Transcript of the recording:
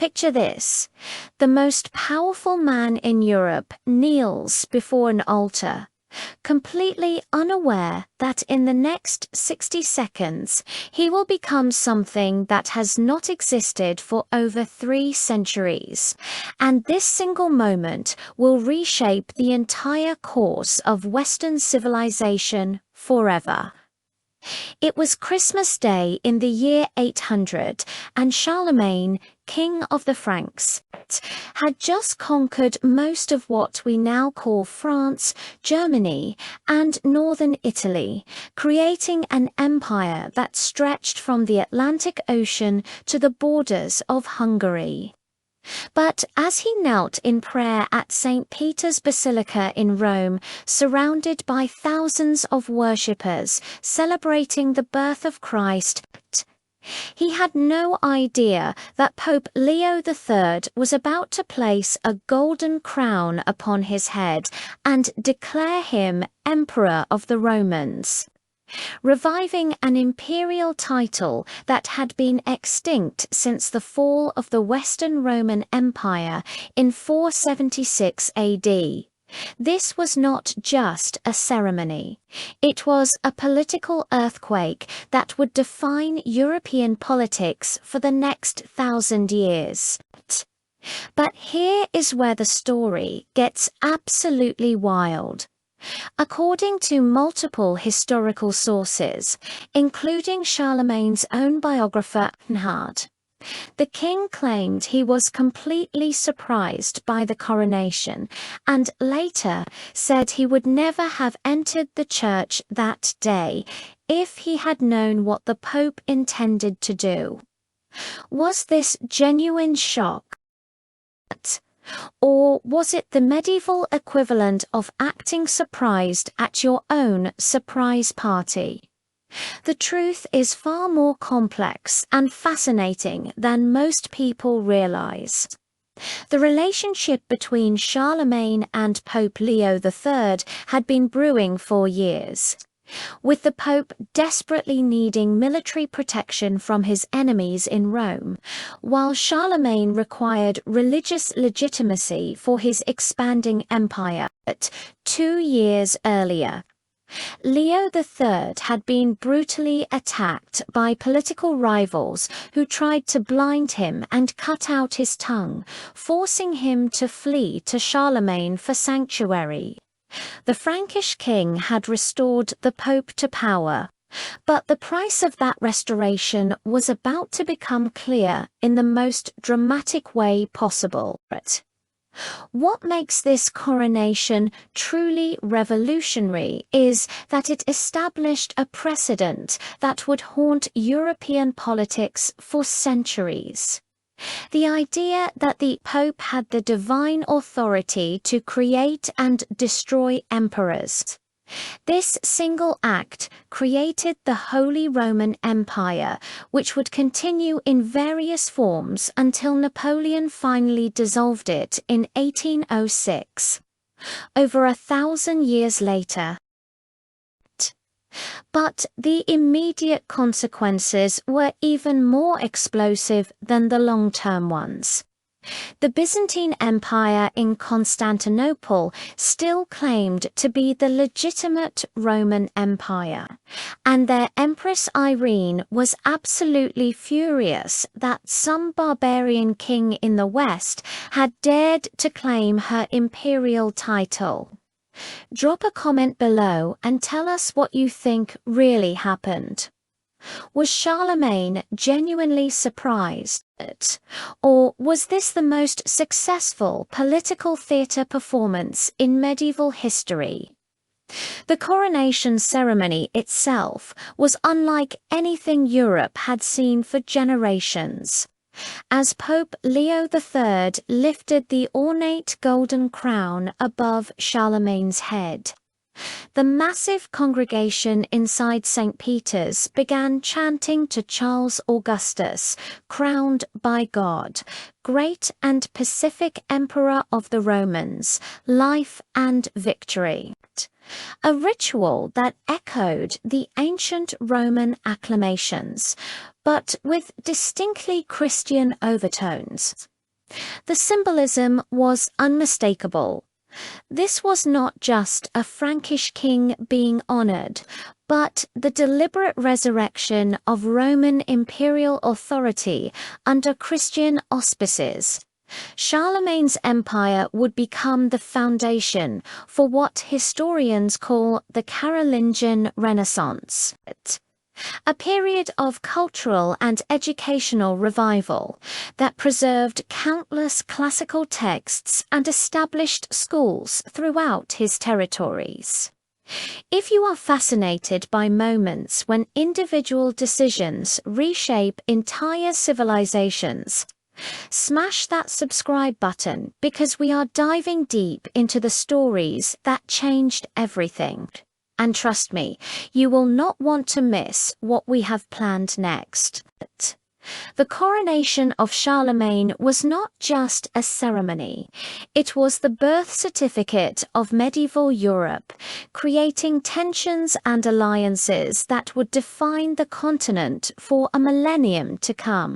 Picture this. The most powerful man in Europe kneels before an altar, completely unaware that in the next 60 seconds he will become something that has not existed for over 3 centuries, and this single moment will reshape the entire course of Western civilization forever. It was Christmas Day in the year 800, and Charlemagne, king of the Franks, had just conquered most of what we now call France, Germany, and northern Italy, creating an empire that stretched from the Atlantic Ocean to the borders of Hungary. But as he knelt in prayer at St. Peter's Basilica in Rome, surrounded by thousands of worshippers celebrating the birth of Christ, he had no idea that Pope Leo III was about to place a golden crown upon his head and declare him Emperor of the Romans, reviving an imperial title that had been extinct since the fall of the Western Roman Empire in 476 AD. This was not just a ceremony. It was a political earthquake that would define European politics for the next 1,000 years. But here is where the story gets absolutely wild. According to multiple historical sources, including Charlemagne's own biographer Bernhard, the king claimed he was completely surprised by the coronation and later said he would never have entered the church that day if he had known what the Pope intended to do. Was this genuine shock? Or was it the medieval equivalent of acting surprised at your own surprise party? The truth is far more complex and fascinating than most people realize. The relationship between Charlemagne and Pope Leo III had been brewing for years, with the Pope desperately needing military protection from his enemies in Rome, while Charlemagne required religious legitimacy for his expanding empire. 2 years earlier, Leo III had been brutally attacked by political rivals who tried to blind him and cut out his tongue, forcing him to flee to Charlemagne for sanctuary. The Frankish king had restored the Pope to power, but the price of that restoration was about to become clear in the most dramatic way possible. What makes this coronation truly revolutionary is that it established a precedent that would haunt European politics for centuries. The idea that the Pope had the divine authority to create and destroy emperors. This single act created the Holy Roman Empire, which would continue in various forms until Napoleon finally dissolved it in 1806. Over 1,000 years later. But the immediate consequences were even more explosive than the long-term ones. The Byzantine Empire in Constantinople still claimed to be the legitimate Roman Empire, and their Empress Irene was absolutely furious that some barbarian king in the West had dared to claim her imperial title. Drop a comment below and tell us what you think really happened. Was Charlemagne genuinely surprised? Or was this the most successful political theatre performance in medieval history? The coronation ceremony itself was unlike anything Europe had seen for generations. As Pope Leo III lifted the ornate golden crown above Charlemagne's head, the massive congregation inside St. Peter's began chanting to Charles Augustus, crowned by God, great and pacific Emperor of the Romans, life and victory. A ritual that echoed the ancient Roman acclamations, but with distinctly Christian overtones. The symbolism was unmistakable. This was not just a Frankish king being honored, but the deliberate resurrection of Roman imperial authority under Christian auspices. Charlemagne's empire would become the foundation for what historians call the Carolingian Renaissance, a period of cultural and educational revival that preserved countless classical texts and established schools throughout his territories. If you are fascinated by moments when individual decisions reshape entire civilizations, smash that subscribe button because we are diving deep into the stories that changed everything. And trust me, you will not want to miss what we have planned next. The coronation of Charlemagne was not just a ceremony. It was the birth certificate of medieval Europe, creating tensions and alliances that would define the continent for a millennium to come.